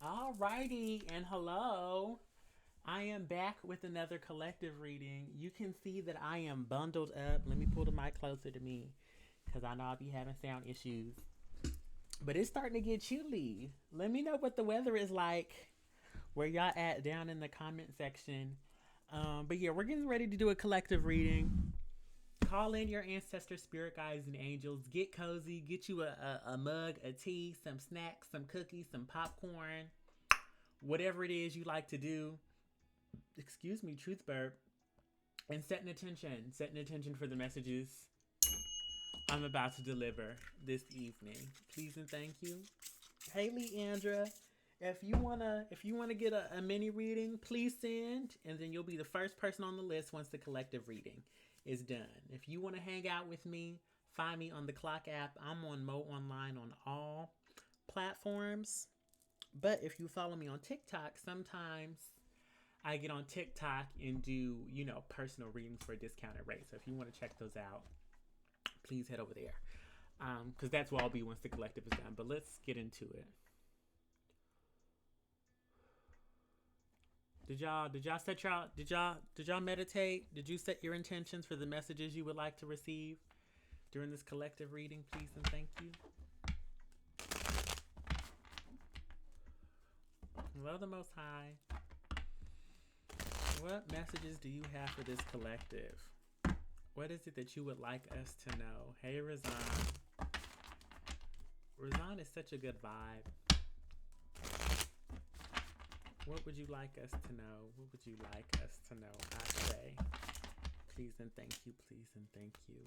Alrighty, and hello. I am back with another collective reading. You can see that I am bundled up. Let me pull the mic closer to me because I know I'll be having sound issues. But it's starting to get chilly. Let me know what the weather is like, where y'all at down in the comment section. But yeah, we're getting ready to do a collective reading. Call in your ancestor spirit guides and angels. Get cozy. Get you a mug, a tea, some snacks, some cookies, some popcorn, whatever it is you like to do. Excuse me, truth burp. And setting attention for the messages I'm about to deliver this evening. Please and thank you. Hey Leandra, if you wanna get a mini reading, please send, and then you'll be the first person on the list once the collective reading is done. If you wanna hang out with me, find me on the Clock app. I'm on Mo Online on all platforms. But if you follow me on TikTok, sometimes I get on TikTok and do, personal readings for a discounted rate. So if you want to check those out, please head over there. Because that's where I'll be once the collective is done. But let's get into it. Did y'all meditate? Did you set your intentions for the messages you would like to receive during this collective reading? Please and thank you. Love the Most High. What messages do you have for this collective? What is it that you would like us to know? Hey, Razan. Razan is such a good vibe. What would you like us to know? What would you like us to know? I say, please and thank you, please and thank you.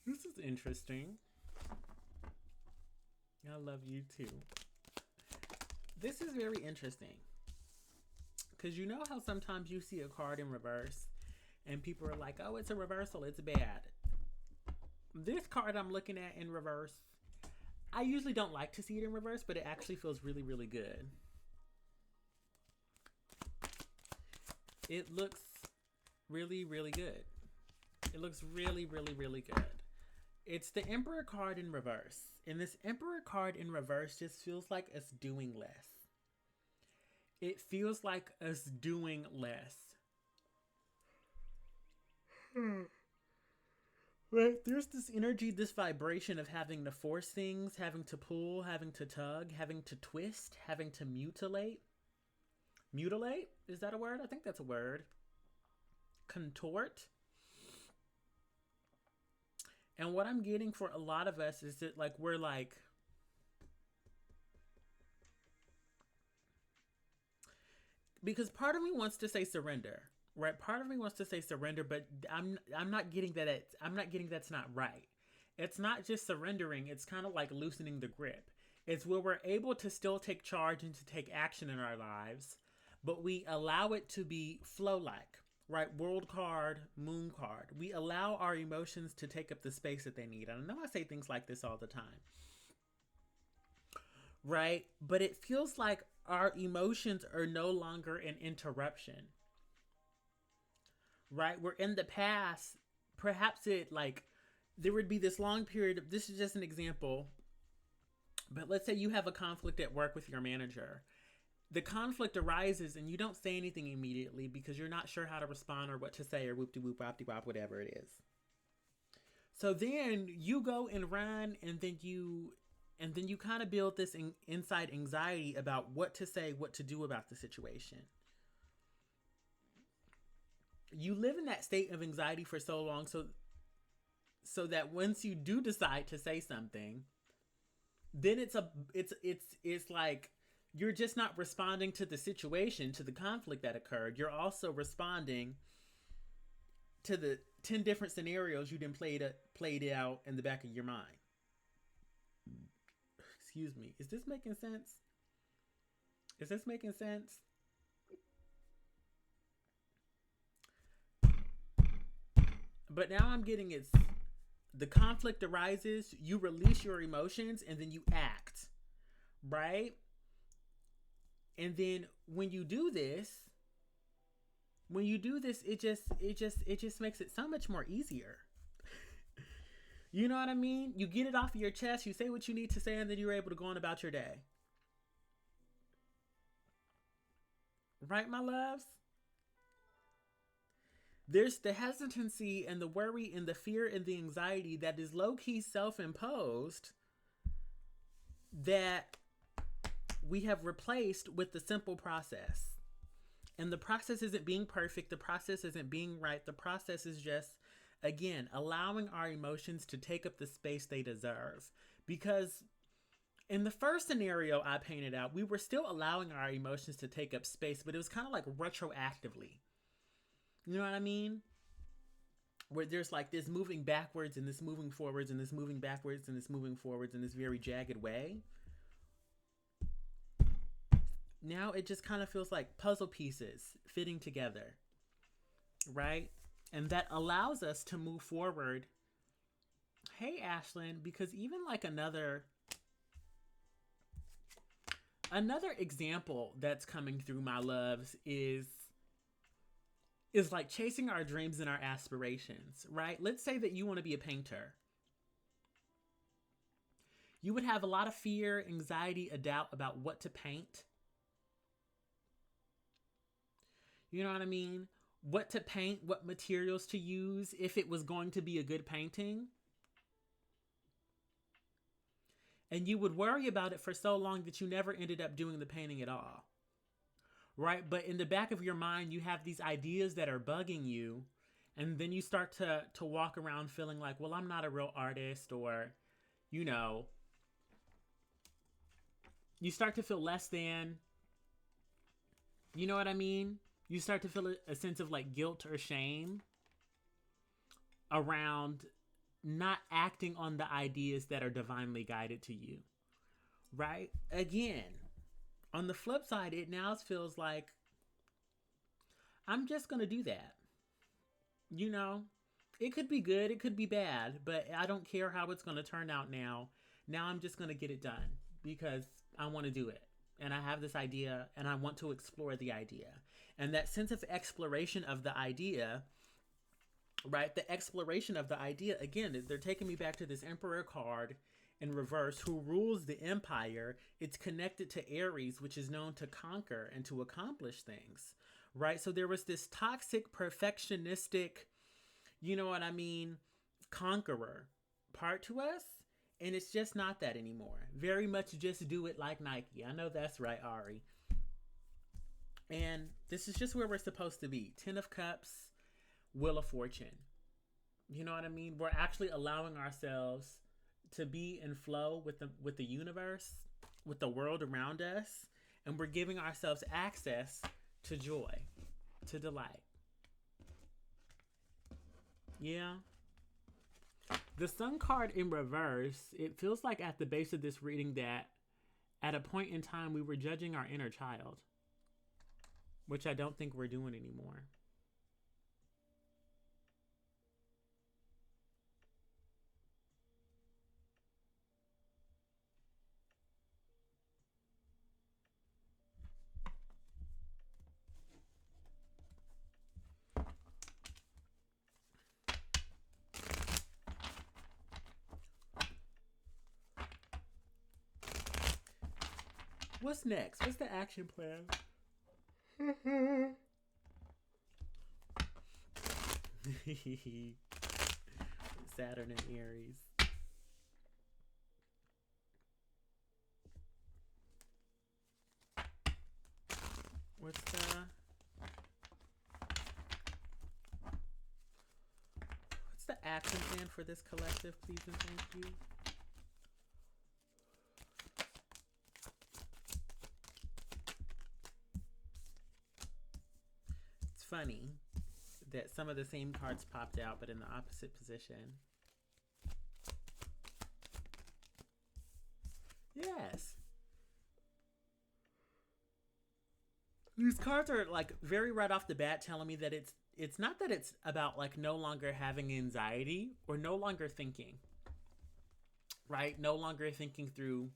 This is interesting. I love you too. This is very interesting. Because you know how sometimes you see a card in reverse and people are like, oh, it's a reversal, it's bad. This card I'm looking at in reverse, I usually don't like to see it in reverse, but it actually feels really, really good. It looks really, really good. It looks really, really, really good. It's the Emperor card in reverse. And this Emperor card in reverse just feels like us doing less. It feels like us doing less. Right? There's this energy, this vibration of having to force things, having to pull, having to tug, having to twist, having to mutilate. Mutilate? Is that a word? I think that's a word. Contort. And what I'm getting for a lot of us is that, like, we're like, because part of me wants to say surrender, right? Part of me wants to say surrender, but I'm not getting that. I'm not getting that's not right. It's not just surrendering. It's kind of like loosening the grip. It's where we're able to still take charge and to take action in our lives, but we allow it to be flow like. Right, world card, moon card. We allow our emotions to take up the space that they need. And I know I say things like this all the time, right? But it feels like our emotions are no longer an interruption, right? We're in the past. Perhaps it like there would be this long period of, this is just an example, but let's say you have a conflict at work with your manager. The conflict arises and you don't say anything immediately because you're not sure how to respond or what to say or whoop de whoop wop de wop, whatever it is. So then you go and run and then you kind of build this inside anxiety about what to say, what to do about the situation. You live in that state of anxiety for so long so that once you do decide to say something, then it's like you're just not responding to the situation, to the conflict that occurred. You're also responding to the 10 different scenarios you didn't played it out in the back of your mind. Excuse me. Is this making sense? Is this making sense? But now I'm getting it's the conflict arises, you release your emotions, and then you act. Right? And then when you do this, it just makes it so much more easier. You know what I mean? You get it off of your chest, you say what you need to say, and then you're able to go on about your day. Right, my loves? There's the hesitancy and the worry and the fear and the anxiety that is low-key self-imposed that we have replaced with the simple process. And the process isn't being perfect. The process isn't being right. The process is just, again, allowing our emotions to take up the space they deserve. Because in the first scenario I painted out, we were still allowing our emotions to take up space, but it was kind of like retroactively. You know what I mean? Where there's like this moving backwards and this moving forwards and this moving backwards and this moving forwards in this very jagged way. Now it just kind of feels like puzzle pieces fitting together, right? And that allows us to move forward. Hey, Ashlyn, because even like another example that's coming through, my loves, is like chasing our dreams and our aspirations, right? Let's say that you want to be a painter. You would have a lot of fear, anxiety, a doubt about what to paint. You know what I mean? What to paint, what materials to use, if it was going to be a good painting. And you would worry about it for so long that you never ended up doing the painting at all. Right? But in the back of your mind, you have these ideas that are bugging you. And then you start to walk around feeling like, well, I'm not a real artist, or, you know, you start to feel less than. You know what I mean? You start to feel a sense of like guilt or shame around not acting on the ideas that are divinely guided to you. Right? Again, on the flip side, it now feels like I'm just going to do that. You know, it could be good, it could be bad, but I don't care how it's going to turn out now. Now I'm just going to get it done because I want to do it. And I have this idea and I want to explore the idea. And that sense of exploration of the idea, right? The exploration of the idea, again, they're taking me back to this Emperor card in reverse, who rules the empire. It's connected to Aries, which is known to conquer and to accomplish things, right? So there was this toxic, perfectionistic, you know what I mean, conqueror part to us. And it's just not that anymore. Very much just do it like Nike. I know that's right, Ari. And this is just where we're supposed to be. 10 of Cups, Wheel of Fortune. You know what I mean? We're actually allowing ourselves to be in flow with the universe, with the world around us, and we're giving ourselves access to joy, to delight. Yeah. The Sun card in reverse, it feels like at the base of this reading that at a point in time we were judging our inner child, which I don't think we're doing anymore. What's next? What's the action plan? Saturn and Aries. What's the action plan for this collective, please and thank you? It's funny that some of the same cards popped out, but in the opposite position. Yes. These cards are like very right off the bat telling me that it's not that it's about like no longer having anxiety or no longer thinking, right? No longer thinking through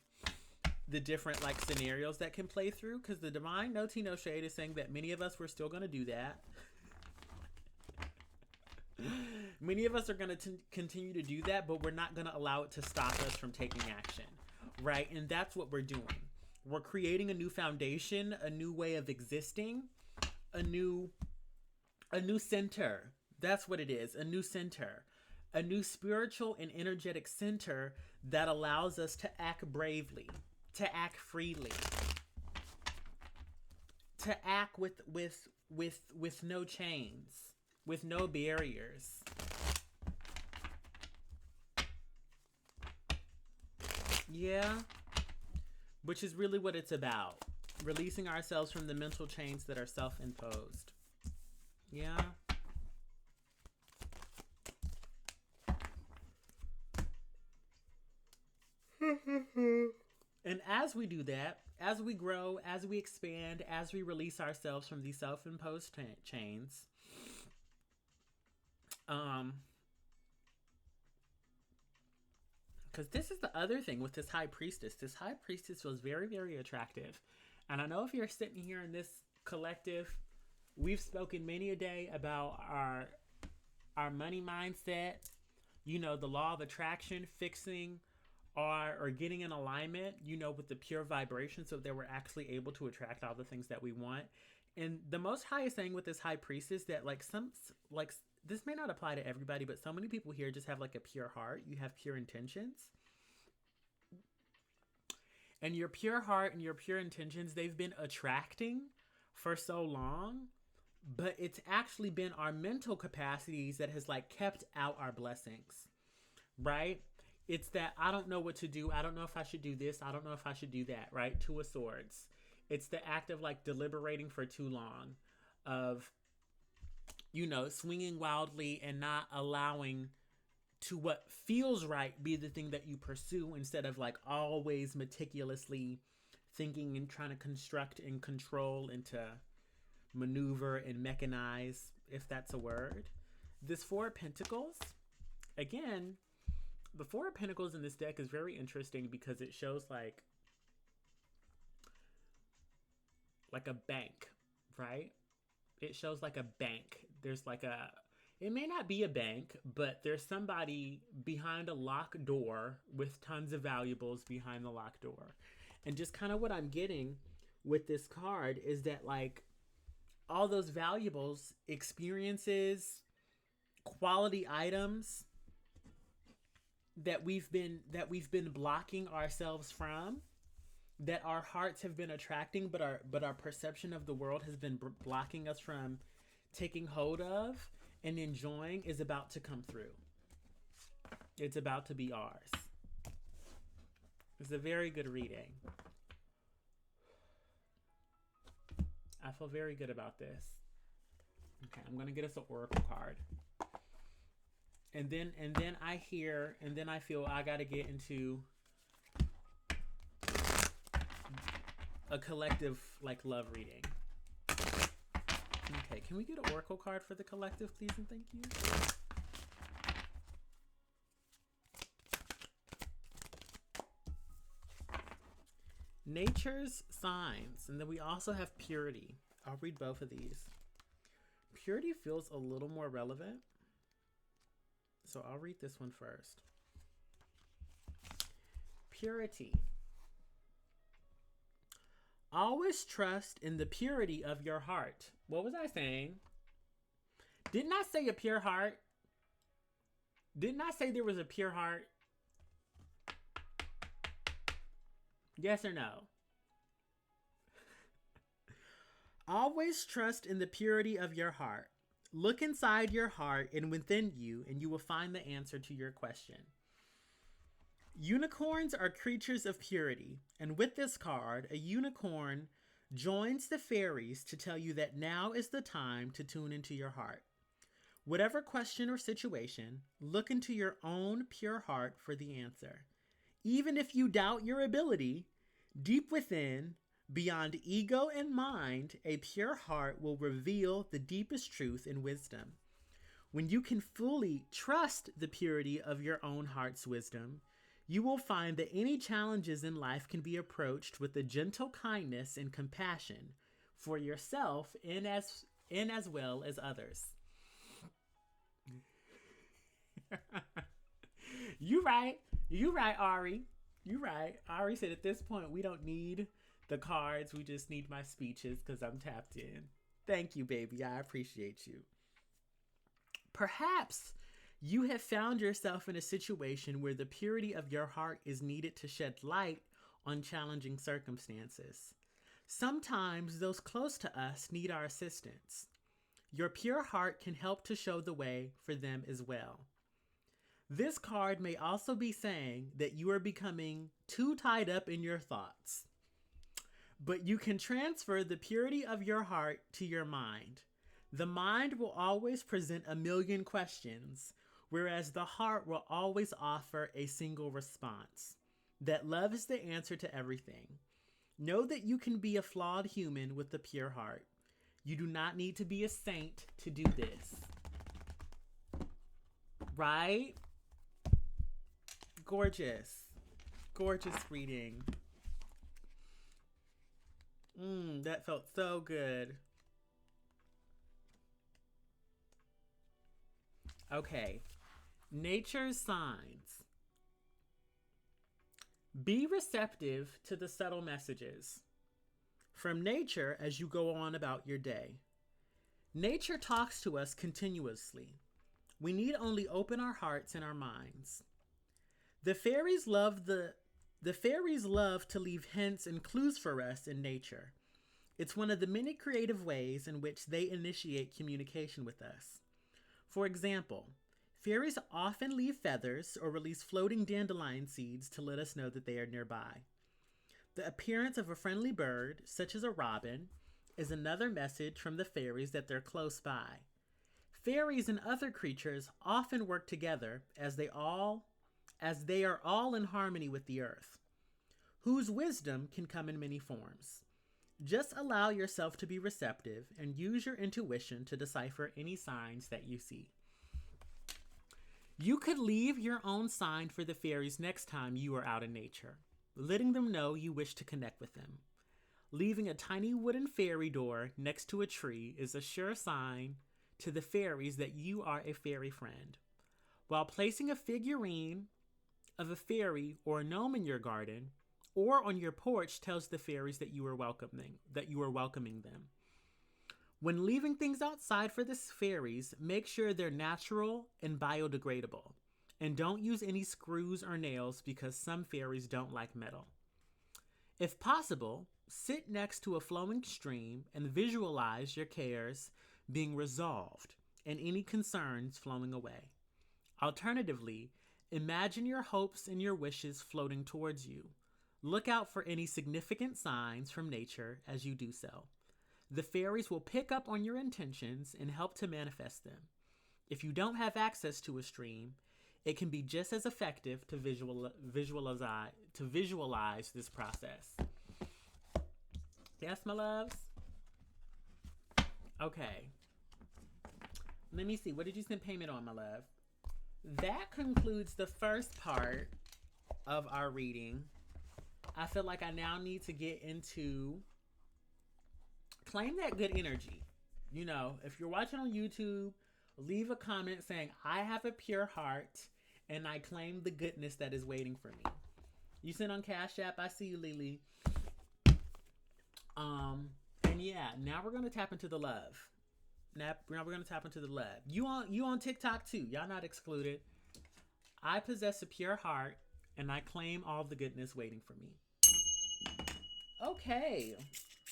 the different like scenarios that can play through, because the Divine No Tea No Shade is saying that many of us were still going to do that. Many of us are going to continue to do that, but we're not going to allow it to stop us from taking action, right? And that's what we're doing. We're creating a new foundation, a new way of existing, a new center. That's what it is, a new center. A new spiritual and energetic center that allows us to act bravely, to act freely, to act with no chains, with no barriers. Yeah, which is really what it's about. Releasing ourselves from the mental chains that are self-imposed. Yeah. And as we do that, as we grow, as we expand, as we release ourselves from these self-imposed chains, because this is the other thing with this high priestess. This high priestess was very, very attractive. And I know if you're sitting here in this collective, we've spoken many a day about our money mindset, you know, the law of attraction, fixing or getting in alignment, you know, with the pure vibration so that we're actually able to attract all the things that we want. And the most highest thing with this high priestess that like this may not apply to everybody, but so many people here just have like a pure heart. You have pure intentions. And your pure heart and your pure intentions, they've been attracting for so long, but it's actually been our mental capacities that has like kept out our blessings, right? It's that I don't know what to do. I don't know if I should do this. I don't know if I should do that, right? Two of Swords. It's the act of like deliberating for too long, of, you know, swinging wildly and not allowing to what feels right be the thing that you pursue, instead of like always meticulously thinking and trying to construct and control and to maneuver and mechanize, if that's a word. This Four of Pentacles, again, the Four of Pentacles in this deck is very interesting because it shows like a bank, right? It shows like a bank. There's like it may not be a bank, but there's somebody behind a locked door with tons of valuables behind the locked door. And just kind of what I'm getting with this card is that like all those valuables, experiences, quality items that we've been blocking ourselves from, that our hearts have been attracting, but our perception of the world has been blocking us from taking hold of and enjoying, is about to come through. It's about to be ours. It's a very good reading. I feel very good about this. Okay, I'm gonna get us an oracle card. And then I feel I gotta get into a collective like love reading. Okay, can we get an oracle card for the collective, please and thank you? Nature's signs, and then we also have purity. I'll read both of these. Purity feels a little more relevant, so I'll read this one first. Purity. Always trust in the purity of your heart. What was I saying? Didn't I say a pure heart? Didn't I say there was a pure heart? Yes or no? Always trust in the purity of your heart. Look inside your heart and within you, and you will find the answer to your question. Unicorns are creatures of purity, and with this card, a unicorn joins the fairies to tell you that now is the time to tune into your heart. Whatever question or situation, look into your own pure heart for the answer. Even if you doubt your ability, deep within, beyond ego and mind, a pure heart will reveal the deepest truth and wisdom. When you can fully trust the purity of your own heart's wisdom, you will find that any challenges in life can be approached with a gentle kindness and compassion for yourself and as well as others. You right. You right, Ari. You right. Ari said at this point we don't need the cards. We just need my speeches because I'm tapped in. Thank you, baby. I appreciate you. Perhaps you have found yourself in a situation where the purity of your heart is needed to shed light on challenging circumstances. Sometimes those close to us need our assistance. Your pure heart can help to show the way for them as well. This card may also be saying that you are becoming too tied up in your thoughts. But you can transfer the purity of your heart to your mind. The mind will always present a million questions, whereas the heart will always offer a single response. That love is the answer to everything. Know that you can be a flawed human with a pure heart. You do not need to be a saint to do this. Right? Gorgeous. Gorgeous reading. That felt so good. Okay. Nature's signs. Be receptive to the subtle messages from nature as you go on about your day. Nature talks to us continuously. We need only open our hearts and our minds. The fairies love to leave hints and clues for us in nature. It's one of the many creative ways in which they initiate communication with us. For example, fairies often leave feathers or release floating dandelion seeds to let us know that they are nearby. The appearance of a friendly bird, such as a robin, is another message from the fairies that they're close by. Fairies and other creatures often work together as they are all in harmony with the earth, whose wisdom can come in many forms. Just allow yourself to be receptive and use your intuition to decipher any signs that you see. You could leave your own sign for the fairies next time you are out in nature, letting them know you wish to connect with them. Leaving a tiny wooden fairy door next to a tree is a sure sign to the fairies that you are a fairy friend. While placing a figurine of a fairy or a gnome in your garden or on your porch tells the fairies that you are welcoming them. When leaving things outside for the fairies, make sure they're natural and biodegradable. And don't use any screws or nails because some fairies don't like metal. If possible, sit next to a flowing stream and visualize your cares being resolved and any concerns flowing away. Alternatively, imagine your hopes and your wishes floating towards you. Look out for any significant signs from nature as you do so. The fairies will pick up on your intentions and help to manifest them. If you don't have access to a stream, it can be just as effective to visualize this process. Yes, my loves? Okay. Let me see. What did you send payment on, my love? That concludes the first part of our reading. I feel like I now need to get into claim that good energy. You know, if you're watching on YouTube, leave a comment saying, I have a pure heart and I claim the goodness that is waiting for me. You sent on Cash App. I see you, Lily. And yeah, now we're going to tap into the love. Now we're going to tap into the love. You on TikTok too. Y'all not excluded. I possess a pure heart and I claim all the goodness waiting for me. Okay.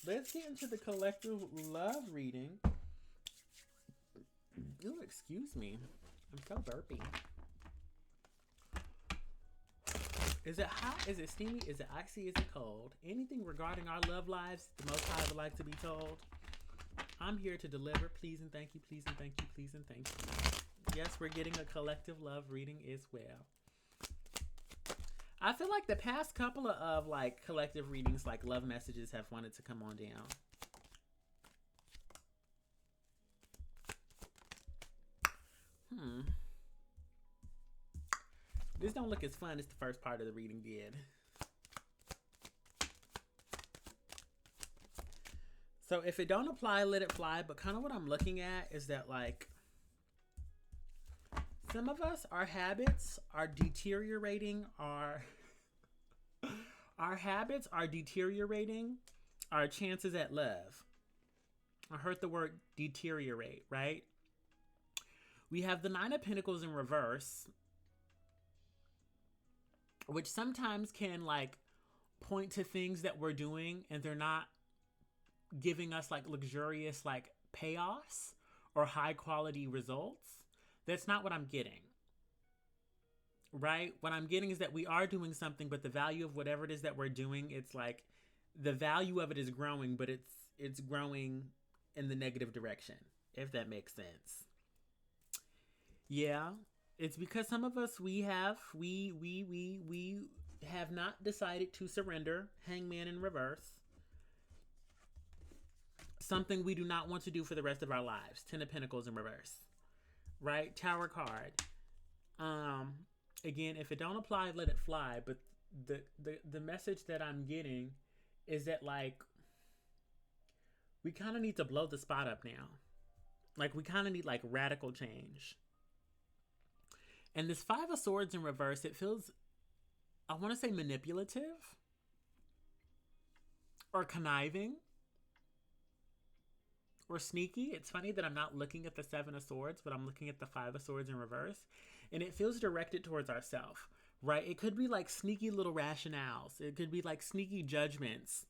Let's get into the collective love reading. Ooh, excuse me. I'm so burpy. Is it hot? Is it steamy? Is it icy? Is it cold? Anything regarding our love lives, the Most High would like to be told. I'm here to deliver. Please and thank you, please and thank you, please and thank you. Yes, we're getting a collective love reading as well. I feel like the past couple of like collective readings, like love messages, have wanted to come on down. This don't look as fun as the first part of the reading did. So if it don't apply, let it fly. But kind of what I'm looking at is that like Some of us, our habits are deteriorating our habits are deteriorating our chances at love. I heard the word deteriorate, right? We have the Nine of Pentacles in reverse, which sometimes can like point to things that we're doing and they're not giving us like luxurious like payoffs or high quality results. That's not what I'm getting. Right? What I'm getting is that we are doing something, but the value of whatever it is that we're doing, it's like the value of it is growing, but it's growing in the negative direction, if that makes sense. Yeah, it's because some of us we have not decided to surrender. Hangman in reverse. Something we do not want to do for the rest of our lives. Ten of Pentacles in reverse. Right? Tower card. Again, if it don't apply, let it fly. But the message that I'm getting is that like we kind of need to blow the spot up now. Like we kind of need like radical change. And this Five of Swords in reverse, it feels, I want to say manipulative or conniving or sneaky. It's funny that I'm not looking at the Seven of Swords, but I'm looking at the Five of Swords in reverse. And it feels directed towards ourselves, right? It could be like sneaky little rationales. It could be like sneaky judgments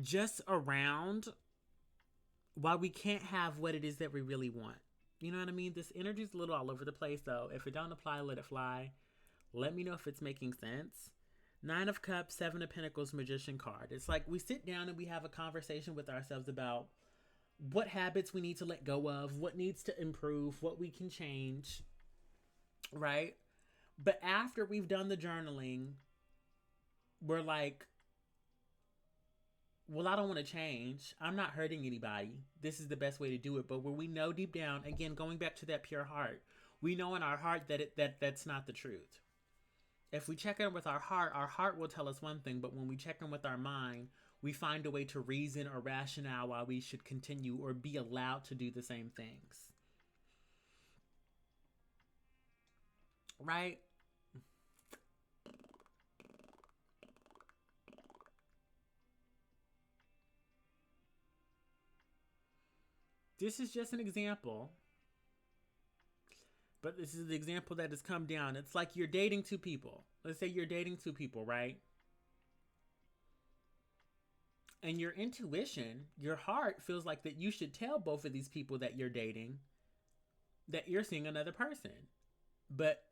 just around why we can't have what it is that we really want. You know what I mean? This energy's a little all over the place, though. If it don't apply, let it fly. Let me know if it's making sense. Nine of Cups, Seven of Pentacles, Magician card. It's like we sit down and we have a conversation with ourselves about what habits we need to let go of, what needs to improve, what we can change, right? But after we've done the journaling, we're like, well, I don't want to change. I'm not hurting anybody. This is the best way to do it. But where we know deep down, again, going back to that pure heart, we know in our heart that that's not the truth. If we check in with our heart will tell us one thing. But when we check in with our mind, we find a way to reason or rationale why we should continue or be allowed to do the same things. Right? This is just an example. But this is the example that has come down. It's like you're dating two people. Let's say you're dating two people, right? And your intuition, your heart feels like that you should tell both of these people that you're dating that you're seeing another person. But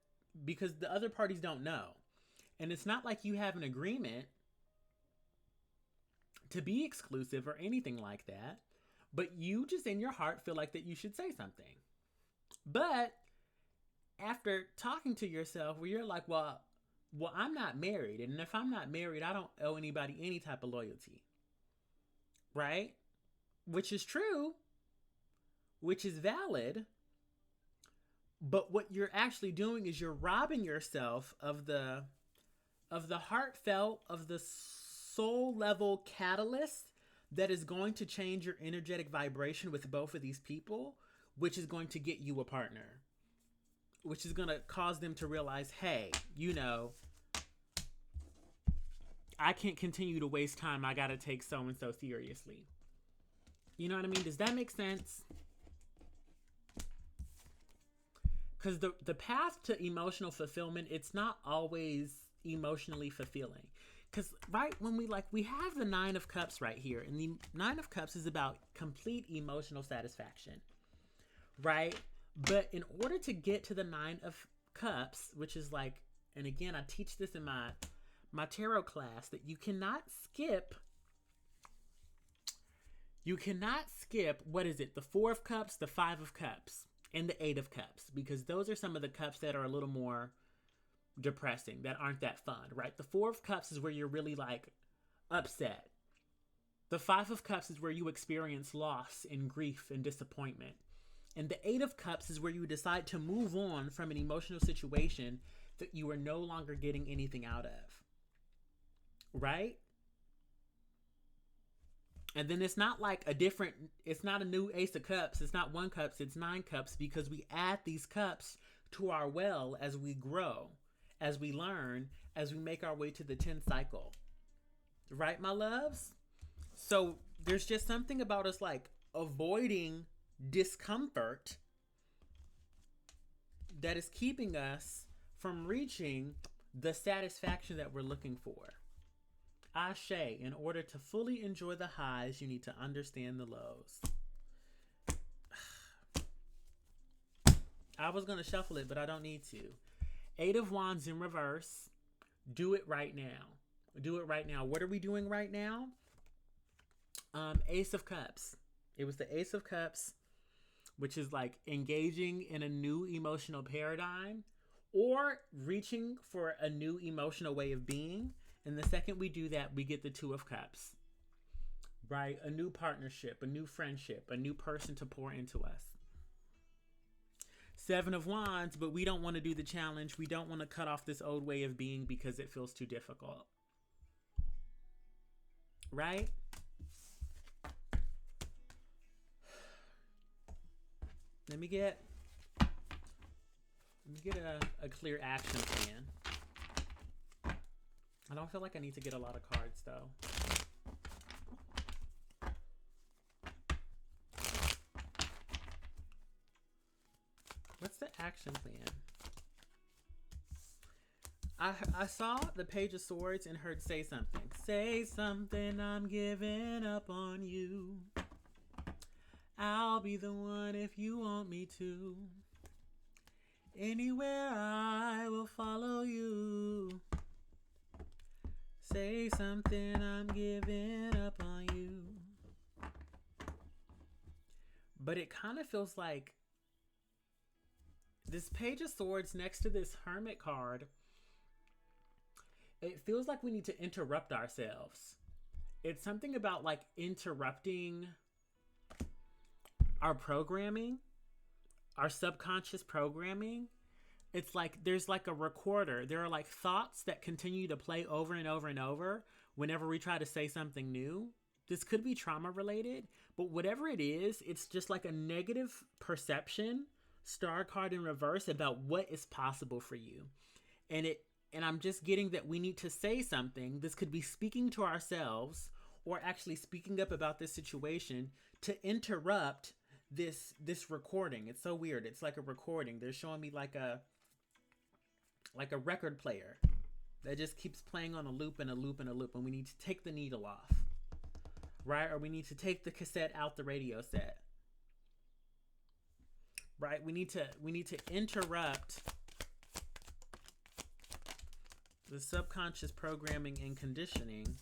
because the other parties don't know. And it's not like you have an agreement to be exclusive or anything like that. But you just in your heart feel like that you should say something. But after talking to yourself where you're like, well, I'm not married. And if I'm not married, I don't owe anybody any type of loyalty. Right? Which is true. Which is valid. But what you're actually doing is you're robbing yourself of the heartfelt, of the soul level catalyst that is going to change your energetic vibration with both of these people, which is going to get you a partner, which is going to cause them to realize, hey, you know, I can't continue to waste time. I got to take so-and-so seriously. You know what I mean? Does that make sense? Because the path to emotional fulfillment, it's not always emotionally fulfilling. Because right when we have the Nine of Cups right here, and the Nine of Cups is about complete emotional satisfaction, right? But in order to get to the Nine of Cups, which is like, and again, I teach this in my tarot class, that you cannot skip, what is it? The Four of Cups, the Five of Cups, and the Eight of Cups, because those are some of the cups that are a little more depressing, that aren't that fun, right? The Four of Cups is where you're really like upset. The Five of Cups is where you experience loss and grief and disappointment. And the Eight of Cups is where you decide to move on from an emotional situation that you are no longer getting anything out of. Right? And then it's not like a different, it's not a new Ace of Cups. It's not 1 cups, it's 9 cups, because we add these cups to our well as we grow, as we learn, as we make our way to the 10th cycle. Right, my loves? So there's just something about us like avoiding discomfort that is keeping us from reaching the satisfaction that we're looking for. Ashe, in order to fully enjoy the highs, you need to understand the lows. I was going to shuffle it, but I don't need to. 8 of Wands in reverse. Do it right now. Do it right now. What are we doing right now? Ace of Cups. It was the Ace of Cups, which is like engaging in a new emotional paradigm or reaching for a new emotional way of being. And the second we do that, we get the 2 of Cups, right? A new partnership, a new friendship, a new person to pour into us. 7 of Wands, but we don't want to do the challenge. We don't want to cut off this old way of being because it feels too difficult. Right? Let me get a clear action plan. I don't feel like I need to get a lot of cards though. What's the action plan? I saw the Page of Swords and heard say something. Say something, I'm giving up on you. I'll be the one if you want me to. Anywhere I will follow you. Say something, I'm giving up on you. But it kind of feels like this Page of Swords next to this Hermit card, it feels like we need to interrupt ourselves. It's something about like interrupting our programming, our subconscious programming. It's like there's like a recorder. There are like thoughts that continue to play over and over and over whenever we try to say something new. This could be trauma related, but whatever it is, it's just like a negative perception, star card in reverse, about what is possible for you. And I'm just getting that we need to say something. This could be speaking to ourselves or actually speaking up about this situation to interrupt this recording. It's so weird. It's like a recording. They're showing me like a record player that just keeps playing on a loop and a loop and a loop, and we need to take the needle off, right? Or we need to take the cassette out the radio set, right? We need to interrupt the subconscious programming and conditioning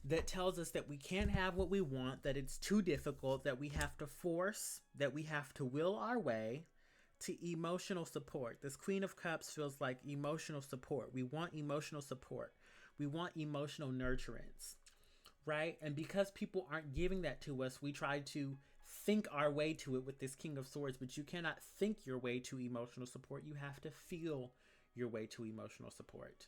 that tells us that we can't have what we want, that it's too difficult, that we have to force, that we have to will our way to emotional support. This Queen of Cups feels like emotional support. We want emotional support. We want emotional nurturance, right? And because people aren't giving that to us, we try to think our way to it with this King of Swords, but you cannot think your way to emotional support. You have to feel your way to emotional support.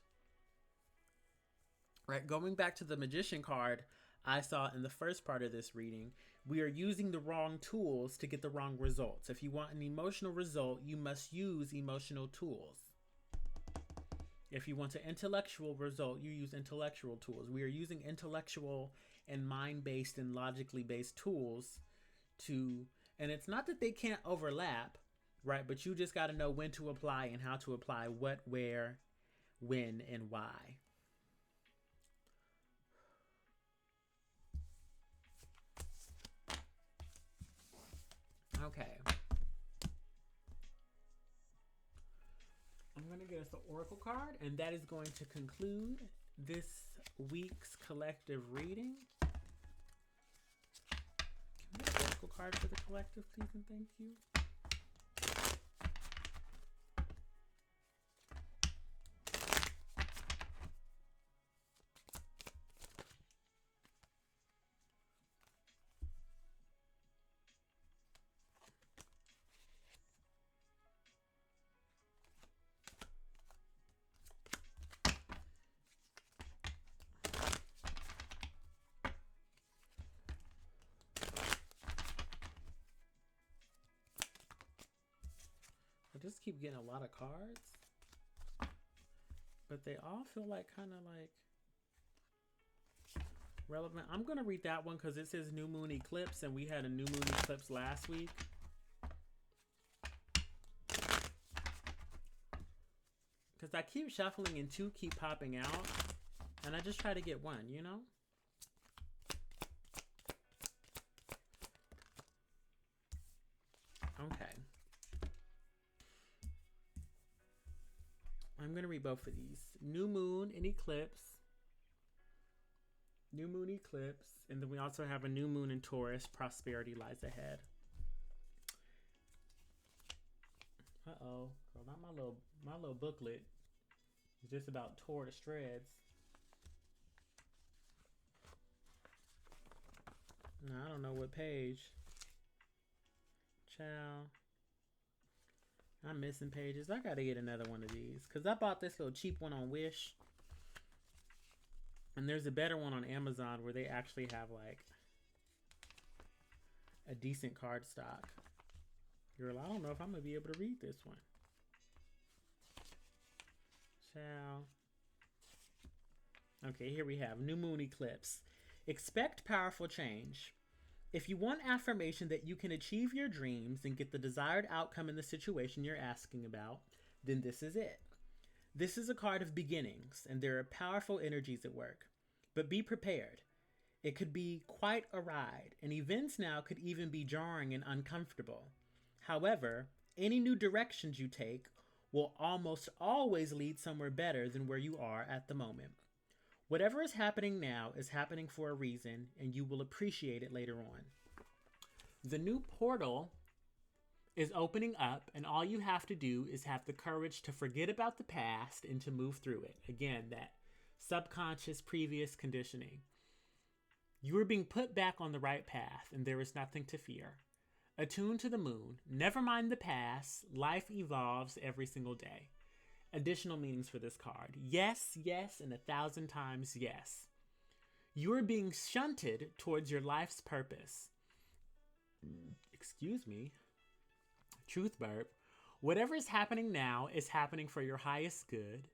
Right, going back to the Magician card I saw in the first part of this reading, we are using the wrong tools to get the wrong results. If you want an emotional result, you must use emotional tools. If you want an intellectual result, you use intellectual tools. We are using intellectual and mind-based and logically based tools to, and it's not that they can't overlap, right? But you just got to know when to apply and how to apply what, where, when, and why. Okay. I'm going to get us the Oracle card, and that is going to conclude this week's collective reading. Can we get an Oracle card for the collective, please, and thank you? I just keep getting a lot of cards, but they all feel like kind of like relevant. I'm going to read that one because it says new moon eclipse, and we had a new moon eclipse last week. Because I keep shuffling and two keep popping out, and I just try to get one, you know? Okay. I'm going to read both of these. New moon and eclipse. New moon eclipse. And then we also have a new moon in Taurus. Prosperity lies ahead. Uh-oh. Girl, not my little booklet. It's just about Taurus shreds. No, I don't know what page. Child. I'm missing pages. I gotta get another one of these. Because I bought this little cheap one on Wish. And there's a better one on Amazon where they actually have like a decent card stock. Girl, I don't know if I'm gonna be able to read this one. Child. Okay, here we have New Moon Eclipse. Expect powerful change. If you want affirmation that you can achieve your dreams and get the desired outcome in the situation you're asking about, then this is it. This is a card of beginnings, and there are powerful energies at work. But be prepared. It could be quite a ride, and events now could even be jarring and uncomfortable. However, any new directions you take will almost always lead somewhere better than where you are at the moment. Whatever is happening now is happening for a reason, and you will appreciate it later on. The new portal is opening up, and all you have to do is have the courage to forget about the past and to move through it. Again, that subconscious previous conditioning. You are being put back on the right path, and there is nothing to fear. Attune to the moon. Never mind the past. Life evolves every single day. Additional meanings for this card. Yes, yes, and 1,000 times yes. You are being shunted towards your life's purpose. Excuse me. Truth burp. Whatever is happening now is happening for your highest good.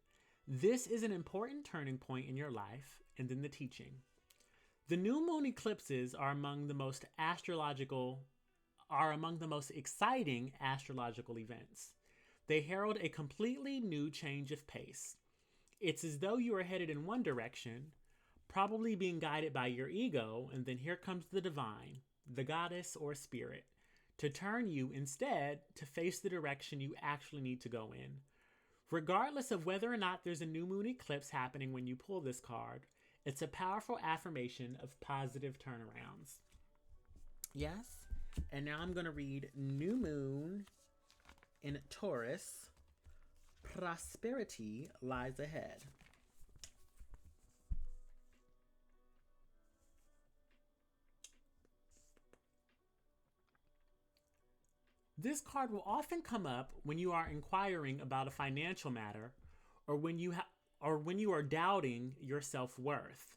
This is an important turning point in your life, and then the teaching. The new moon eclipses are among the most exciting astrological events. They herald a completely new change of pace. It's as though you are headed in one direction, probably being guided by your ego, and then here comes the divine, the goddess or spirit, to turn you instead to face the direction you actually need to go in. Regardless of whether or not there's a new moon eclipse happening when you pull this card, it's a powerful affirmation of positive turnarounds. Yes, and now I'm going to read New Moon in Taurus. Prosperity lies ahead. This card will often come up when you are inquiring about a financial matter, or when you are doubting your self-worth.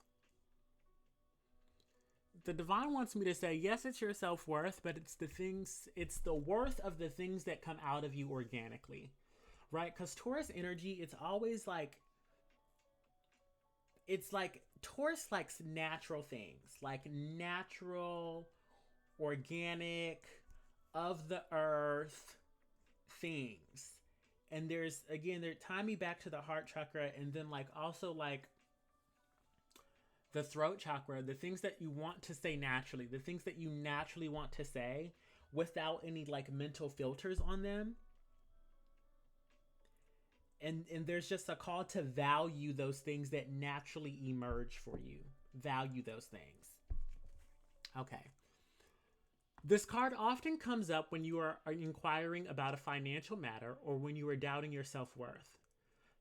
The divine wants me to say, yes, it's your self-worth, but it's the worth of the things that come out of you organically, right? Because Taurus energy, it's like Taurus likes natural things, like natural, organic, of the earth things. And there's, again, they're tying me back to the heart chakra, and then like also like the throat chakra, the things that you want to say naturally, the things that you naturally want to say without any like mental filters on them. And there's just a call to value those things that naturally emerge for you. Value those things. Okay. This card often comes up when you are inquiring about a financial matter or when you are doubting your self-worth.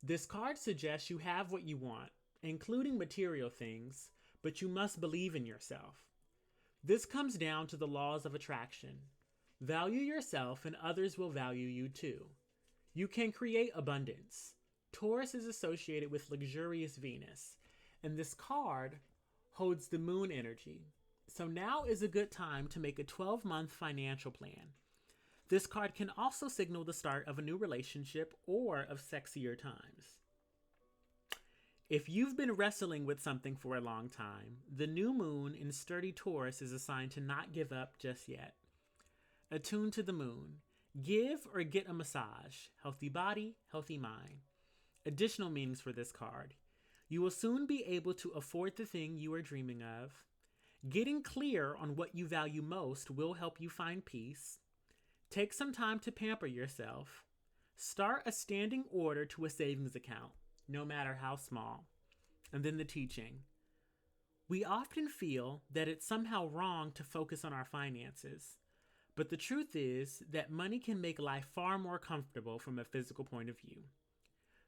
This card suggests you have what you want, including material things, but you must believe in yourself. This comes down to the laws of attraction. Value yourself and others will value you too. You can create abundance. Taurus is associated with luxurious Venus, and this card holds the moon energy. So now is a good time to make a 12-month financial plan. This card can also signal the start of a new relationship or of sexier times. If you've been wrestling with something for a long time, the new moon in sturdy Taurus is a sign to not give up just yet. Attune to the moon. Give or get a massage. Healthy body, healthy mind. Additional meanings for this card. You will soon be able to afford the thing you are dreaming of. Getting clear on what you value most will help you find peace. Take some time to pamper yourself. Start a standing order to a savings account, no matter how small. And then the teaching. We often feel that it's somehow wrong to focus on our finances. But the truth is that money can make life far more comfortable from a physical point of view.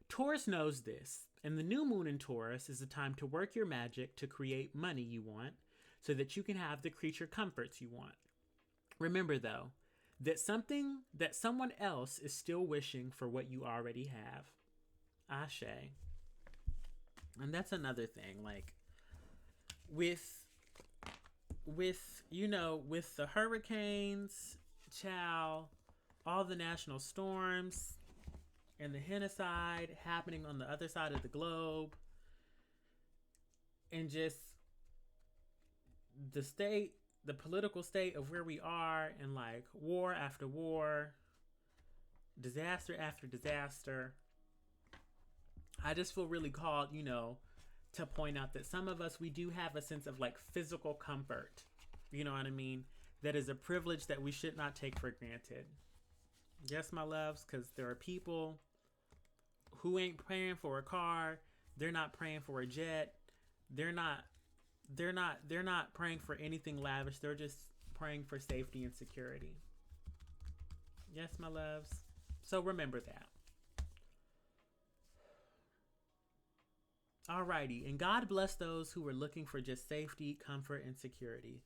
Taurus knows this, and the new moon in Taurus is a time to work your magic to create money you want so that you can have the creature comforts you want. Remember, though, that someone else is still wishing for what you already have. Ashe. And that's another thing, like, with the hurricanes, all the national storms, and the genocide happening on the other side of the globe, and just the political state of where we are, and like war after war, disaster after disaster, I just feel really called, to point out that some of us, we do have a sense of like physical comfort, you know what I mean? That is a privilege that we should not take for granted. Yes, my loves, because there are people who ain't praying for a car. They're not praying for a jet. They're not praying for anything lavish. They're just praying for safety and security. Yes, my loves. So remember that. Alrighty, and God bless those who are looking for just safety, comfort, and security.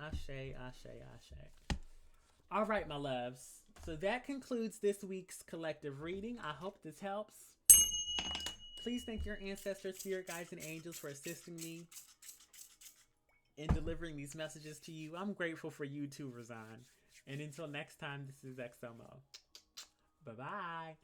Ashe, ashe, ashe. All right, my loves. So that concludes this week's collective reading. I hope this helps. Please thank your ancestors, spirit guides, and angels for assisting me in delivering these messages to you. I'm grateful for you too, Razan. And until next time, this is XOMO. Bye-bye.